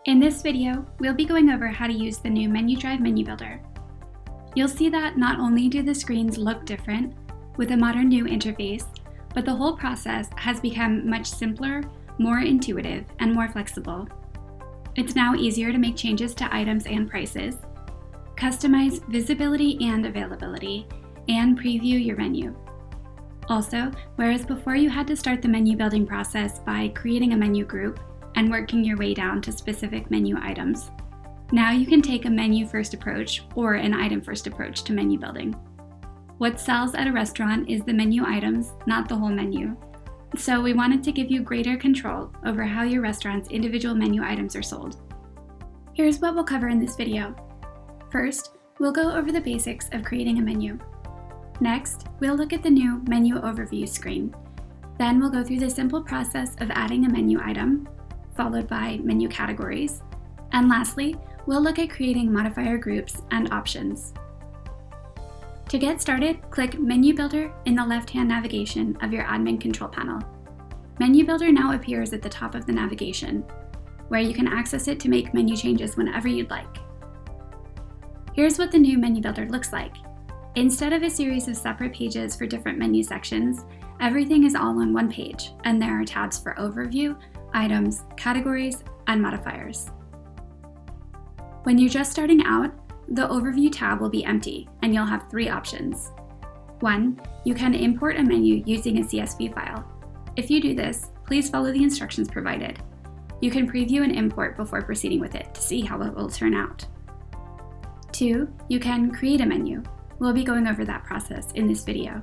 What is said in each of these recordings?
In this video, we'll be going over how to use the new MenuDrive Menu Builder. You'll see that not only do the screens look different with a modern new interface, but the whole process has become much simpler, more intuitive, and more flexible. It's now easier to make changes to items and prices, customize visibility and availability, and preview your menu. Also, whereas before you had to start the menu building process by creating a menu group and working your way down to specific menu items, now you can take a menu-first approach or an item-first approach to menu building. What sells at a restaurant is the menu items, not the whole menu. So we wanted to give you greater control over how your restaurant's individual menu items are sold. Here's what we'll cover in this video. First, we'll go over the basics of creating a menu. Next, we'll look at the new menu overview screen. Then we'll go through the simple process of adding a menu item, followed by menu categories. And lastly, we'll look at creating modifier groups and options. To get started, click Menu Builder in the left-hand navigation of your admin control panel. Menu Builder now appears at the top of the navigation, where you can access it to make menu changes whenever you'd like. Here's what the new Menu Builder looks like. Instead of a series of separate pages for different menu sections, everything is all on one page, and there are tabs for Overview, Items, Categories, and Modifiers. When you're just starting out, the Overview tab will be empty, and you'll have three options. 1. You can import a menu using a CSV file. If you do this, please follow the instructions provided. You can preview and import before proceeding with it to see how it will turn out. 2. You can create a menu. We'll be going over that process in this video.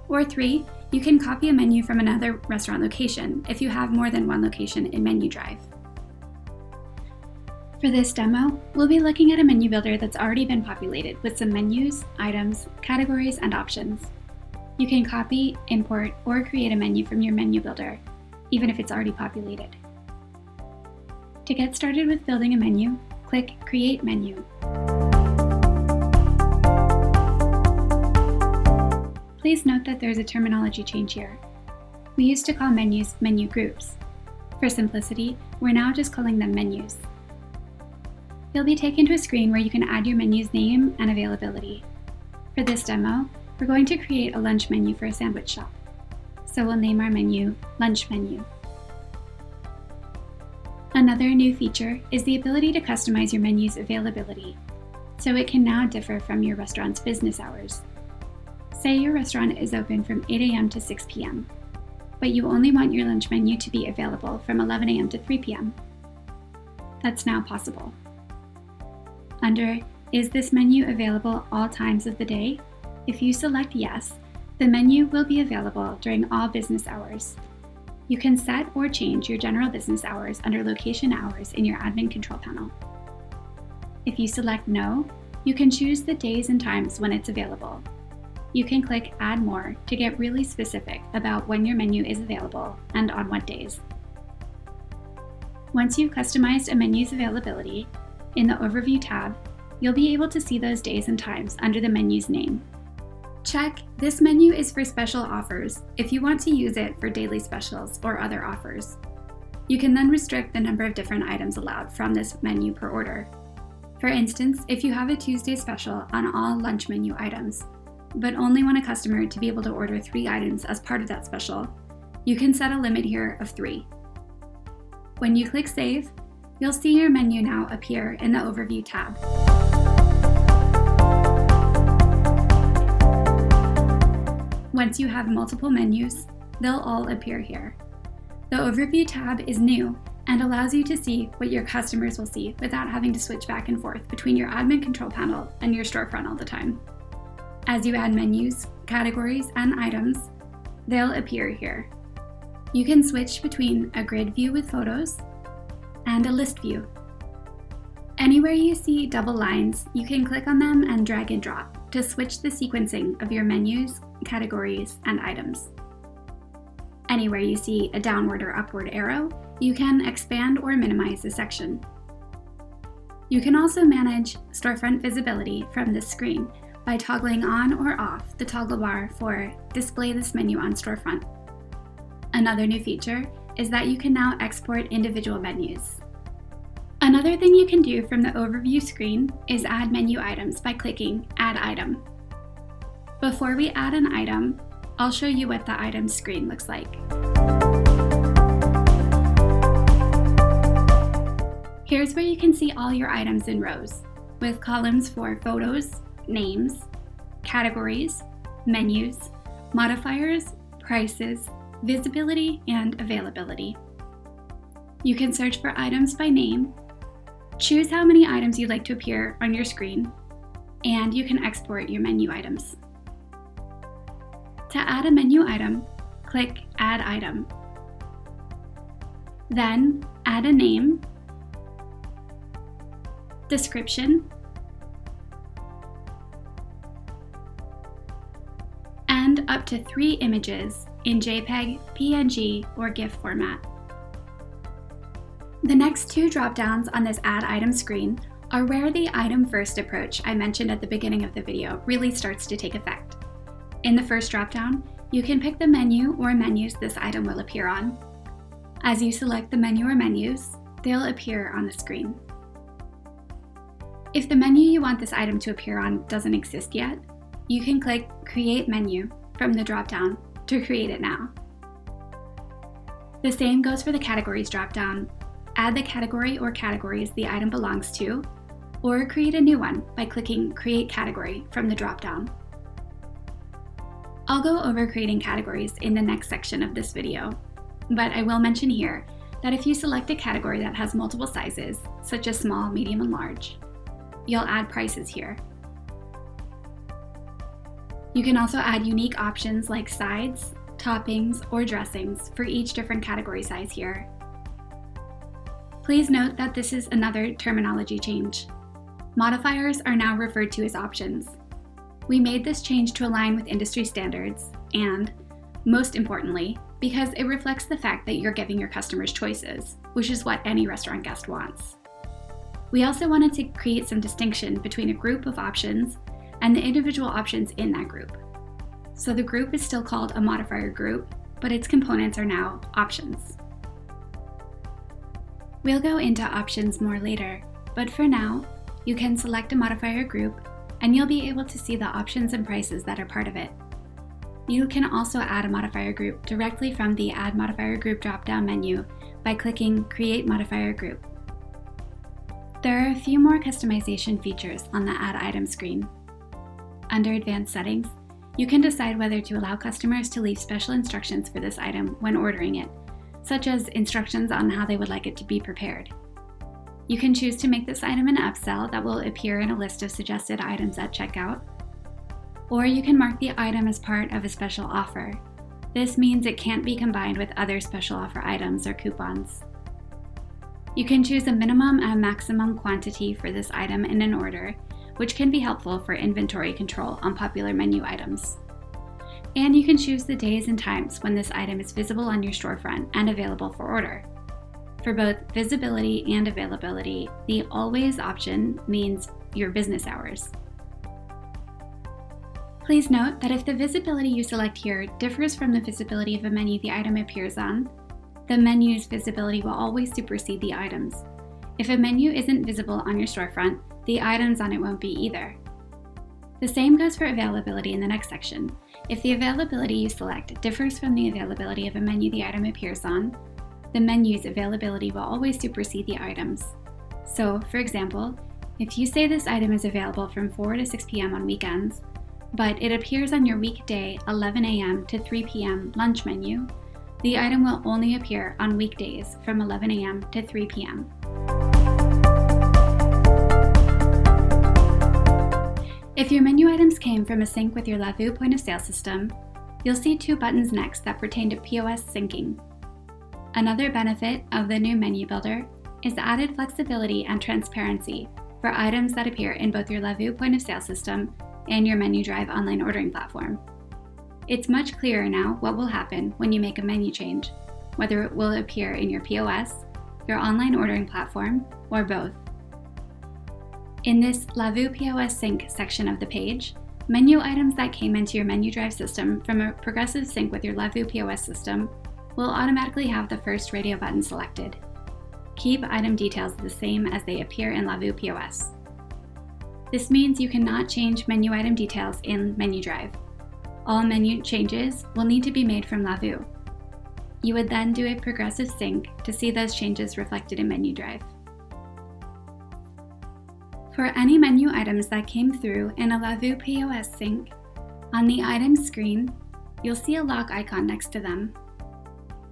Or 3. You can copy a menu from another restaurant location if you have more than one location in MenuDrive. For this demo, we'll be looking at a menu builder that's already been populated with some menus, items, categories, and options. You can copy, import, or create a menu from your menu builder, even if it's already populated. To get started with building a menu, click Create Menu. Please note that there's a terminology change here. We used to call menus menu groups. For simplicity, we're now just calling them menus. You'll be taken to a screen where you can add your menu's name and availability. For this demo, we're going to create a lunch menu for a sandwich shop. So we'll name our menu Lunch Menu. Another new feature is the ability to customize your menu's availability, so it can now differ from your restaurant's business hours. Say your restaurant is open from 8 a.m. to 6 p.m., but you only want your lunch menu to be available from 11 a.m. to 3 p.m. That's now possible. Under Is this menu available all times of the day? If you select Yes, the menu will be available during all business hours. You can set or change your general business hours under Location Hours in your admin control panel. If you select No, you can choose the days and times when it's available. You can click Add More to get really specific about when your menu is available and on what days. Once you've customized a menu's availability, in the Overview tab, you'll be able to see those days and times under the menu's name. Check This menu is for special offers if you want to use it for daily specials or other offers. You can then restrict the number of different items allowed from this menu per order. For instance, if you have a Tuesday special on all lunch menu items, but only want a customer to be able to order 3 items as part of that special, you can set a limit here of 3. When you click Save, you'll see your menu now appear in the Overview tab. Once you have multiple menus, they'll all appear here. The Overview tab is new and allows you to see what your customers will see without having to switch back and forth between your admin control panel and your storefront all the time. As you add menus, categories, and items, they'll appear here. You can switch between a grid view with photos, and a list view. Anywhere you see double lines, you can click on them and drag and drop to switch the sequencing of your menus, categories, and items. Anywhere you see a downward or upward arrow, you can expand or minimize a section. You can also manage storefront visibility from this screen by toggling on or off the toggle bar for Display this menu on storefront. Another new feature is that you can now export individual menus. Another thing you can do from the overview screen is add menu items by clicking Add Item. Before we add an item, I'll show you what the items screen looks like. Here's where you can see all your items in rows, with columns for photos, names, categories, menus, modifiers, prices, visibility, and availability. You can search for items by name, choose how many items you'd like to appear on your screen, and you can export your menu items. To add a menu item, click Add Item. Then add a name, description, and up to 3 images in JPEG, PNG, or GIF format. The next 2 drop-downs on this Add Item screen are where the item first approach I mentioned at the beginning of the video really starts to take effect. In the first drop-down, you can pick the menu or menus this item will appear on. As you select the menu or menus, they'll appear on the screen. If the menu you want this item to appear on doesn't exist yet, you can click Create Menu from the drop-down to create it now. The same goes for the Categories drop-down. Add the category or categories the item belongs to, or create a new one by clicking Create Category from the drop-down. I'll go over creating categories in the next section of this video, but I will mention here that if you select a category that has multiple sizes, such as small, medium, and large, you'll add prices here. You can also add unique options like sides, toppings, or dressings for each different category size here. Please note that this is another terminology change. Modifiers are now referred to as options. We made this change to align with industry standards and, most importantly, because it reflects the fact that you're giving your customers choices, which is what any restaurant guest wants. We also wanted to create some distinction between a group of options and the individual options in that group. So the group is still called a modifier group, but its components are now options. We'll go into options more later, but for now, you can select a modifier group and you'll be able to see the options and prices that are part of it. You can also add a modifier group directly from the Add Modifier Group drop-down menu by clicking Create Modifier Group. There are a few more customization features on the Add Item screen. Under Advanced Settings, you can decide whether to allow customers to leave special instructions for this item when ordering it, such as instructions on how they would like it to be prepared. You can choose to make this item an upsell that will appear in a list of suggested items at checkout, or you can mark the item as part of a special offer. This means it can't be combined with other special offer items or coupons. You can choose a minimum and a maximum quantity for this item in an order, which can be helpful for inventory control on popular menu items. And you can choose the days and times when this item is visible on your storefront and available for order. For both visibility and availability, the Always option means your business hours. Please note that if the visibility you select here differs from the visibility of a menu the item appears on, the menu's visibility will always supersede the items. If a menu isn't visible on your storefront, the items on it won't be either. The same goes for availability in the next section. If the availability you select differs from the availability of a menu the item appears on, the menu's availability will always supersede the items. So, for example, if you say this item is available from 4 to 6 p.m. on weekends, but it appears on your weekday 11 a.m. to 3 p.m. lunch menu, the item will only appear on weekdays from 11 a.m. to 3 p.m. If your menu items came from a sync with your Lavu point of sale system, you'll see 2 buttons next that pertain to POS syncing. Another benefit of the new menu builder is added flexibility and transparency for items that appear in both your Lavu point-of-sale system and your MenuDrive online ordering platform. It's much clearer now what will happen when you make a menu change, whether it will appear in your POS, your online ordering platform, or both. In this Lavu POS Sync section of the page, menu items that came into your MenuDrive system from a progressive sync with your Lavu POS system will automatically have the first radio button selected. Keep item details the same as they appear in Lavu POS. This means you cannot change menu item details in MenuDrive. All menu changes will need to be made from Lavu. You would then do a progressive sync to see those changes reflected in MenuDrive. For any menu items that came through in a Lavu POS sync, on the items screen, you'll see a lock icon next to them.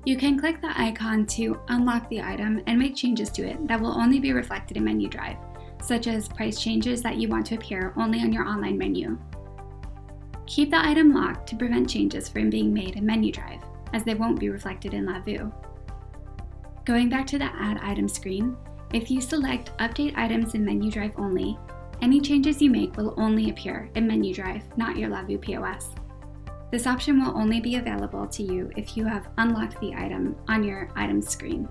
You can click the icon to unlock the item and make changes to it that will only be reflected in MenuDrive, such as price changes that you want to appear only on your online menu. Keep the item locked to prevent changes from being made in MenuDrive, as they won't be reflected in Lavu. Going back to the Add Item screen, if you select Update Items in MenuDrive only, any changes you make will only appear in MenuDrive, not your Lavu POS. This option will only be available to you if you have unlocked the item on your Items screen.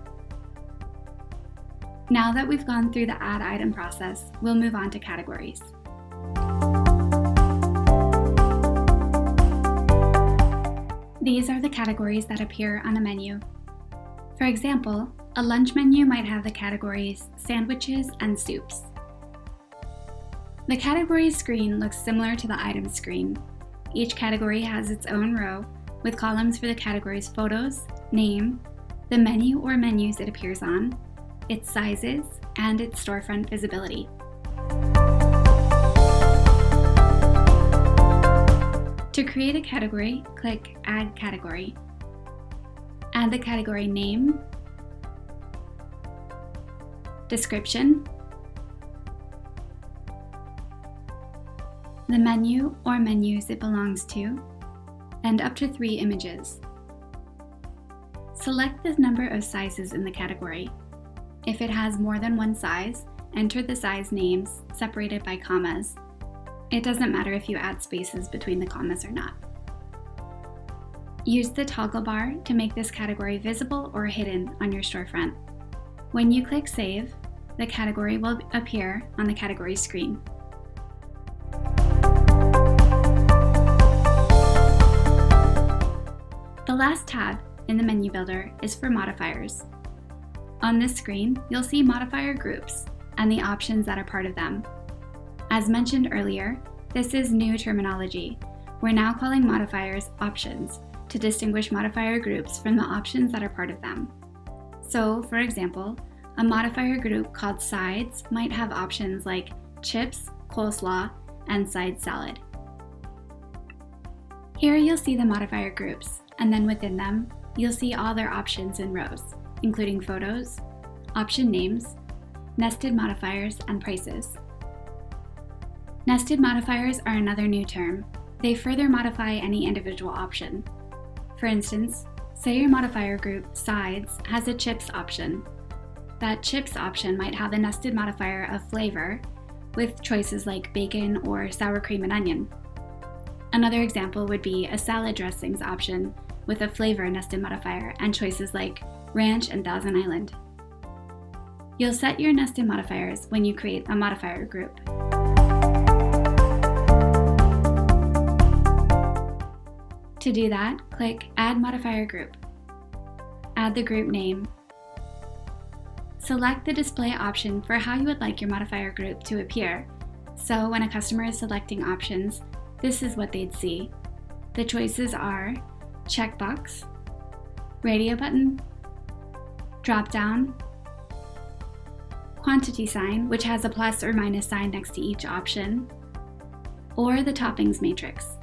Now that we've gone through the Add Item process, we'll move on to categories. These are the categories that appear on a menu. For example, a lunch menu might have the categories sandwiches and soups. The categories screen looks similar to the items screen. Each category has its own row with columns for the category's photos, name, the menu or menus it appears on, its sizes, and its storefront visibility. To create a category, click Add Category. Add the category name, description, the menu or menus it belongs to, and up to 3 images. Select the number of sizes in the category. If it has more than one size, enter the size names separated by commas. It doesn't matter if you add spaces between the commas or not. Use the toggle bar to make this category visible or hidden on your storefront. When you click Save, the category will appear on the category screen. The last tab in the menu builder is for modifiers. On this screen, you'll see modifier groups and the options that are part of them. As mentioned earlier, this is new terminology. We're now calling modifiers options to distinguish modifier groups from the options that are part of them. So, for example, a modifier group called sides might have options like chips, coleslaw, and side salad. Here you'll see the modifier groups, and then within them, you'll see all their options in rows, including photos, option names, nested modifiers, and prices. Nested modifiers are another new term. They further modify any individual option. For instance, say your modifier group sides has a chips option. That chips option might have a nested modifier of flavor with choices like bacon or sour cream and onion. Another example would be a salad dressings option with a flavor nested modifier and choices like ranch and Thousand Island. You'll set your nested modifiers when you create a modifier group. To do that, click Add Modifier Group. Add the group name. Select the display option for how you would like your modifier group to appear. So when a customer is selecting options, this is what they'd see. The choices are checkbox, radio button, drop down, quantity sign, which has a plus or minus sign next to each option, or the toppings matrix.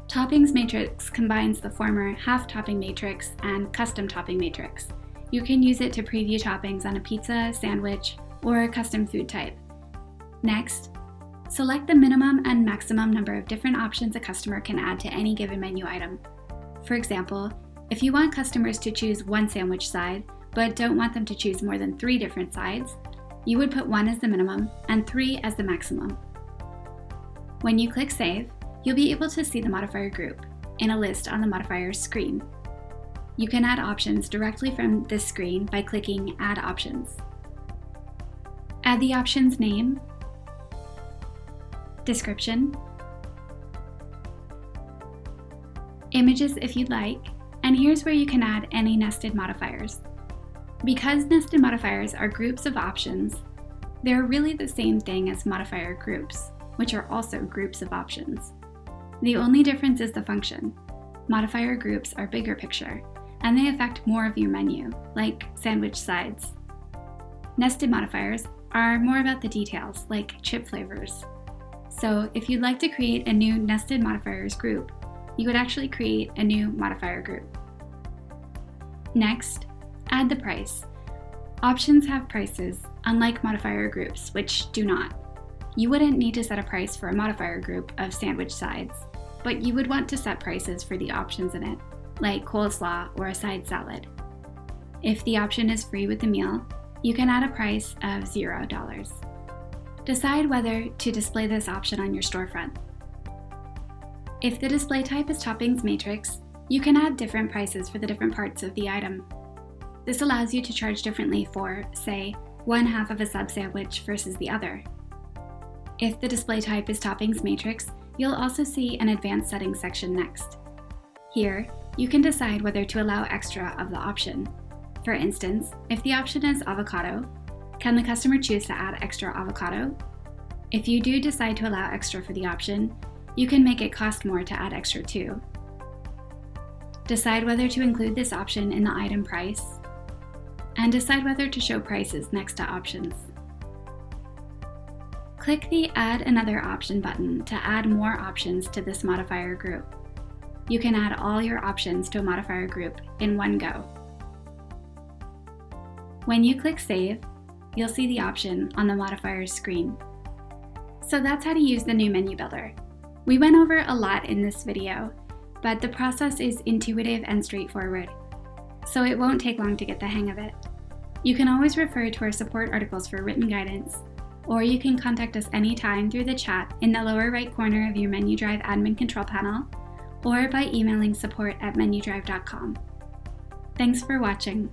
Toppings matrix combines the former half topping matrix and custom topping matrix. You can use it to preview toppings on a pizza, sandwich, or a custom food type. Next, select the minimum and maximum number of different options a customer can add to any given menu item. For example, if you want customers to choose one sandwich side but don't want them to choose more than 3 different sides, you would put 1 as the minimum and 3 as the maximum. When you click Save, you'll be able to see the modifier group in a list on the modifiers screen. You can add options directly from this screen by clicking Add Options. Add the option's name, description, images if you'd like, and here's where you can add any nested modifiers. Because nested modifiers are groups of options, they're really the same thing as modifier groups, which are also groups of options. The only difference is the function. Modifier groups are bigger picture, and they affect more of your menu, like sandwich sides. Nested modifiers are more about the details, like chip flavors. So if you'd like to create a new nested modifiers group, you would actually create a new modifier group. Next, add the price. Options have prices, unlike modifier groups, which do not. You wouldn't need to set a price for a modifier group of sandwich sides, but you would want to set prices for the options in it, like coleslaw or a side salad. If the option is free with the meal, you can add a price of $0. Decide whether to display this option on your storefront. If the display type is toppings matrix, you can add different prices for the different parts of the item. This allows you to charge differently for, say, 1/2 of a sub sandwich versus the other. If the display type is toppings matrix, you'll also see an advanced settings section next. Here, you can decide whether to allow extra of the option. For instance, if the option is avocado, can the customer choose to add extra avocado? If you do decide to allow extra for the option, you can make it cost more to add extra too. Decide whether to include this option in the item price, and decide whether to show prices next to options. Click the Add Another Option button to add more options to this modifier group. You can add all your options to a modifier group in one go. When you click Save, you'll see the option on the modifiers screen. So that's how to use the new menu builder. We went over a lot in this video, but the process is intuitive and straightforward, so it won't take long to get the hang of it. You can always refer to our support articles for written guidance, or you can contact us anytime through the chat in the lower right corner of your MenuDrive admin control panel, or by emailing support@menudrive.com. Thanks for watching.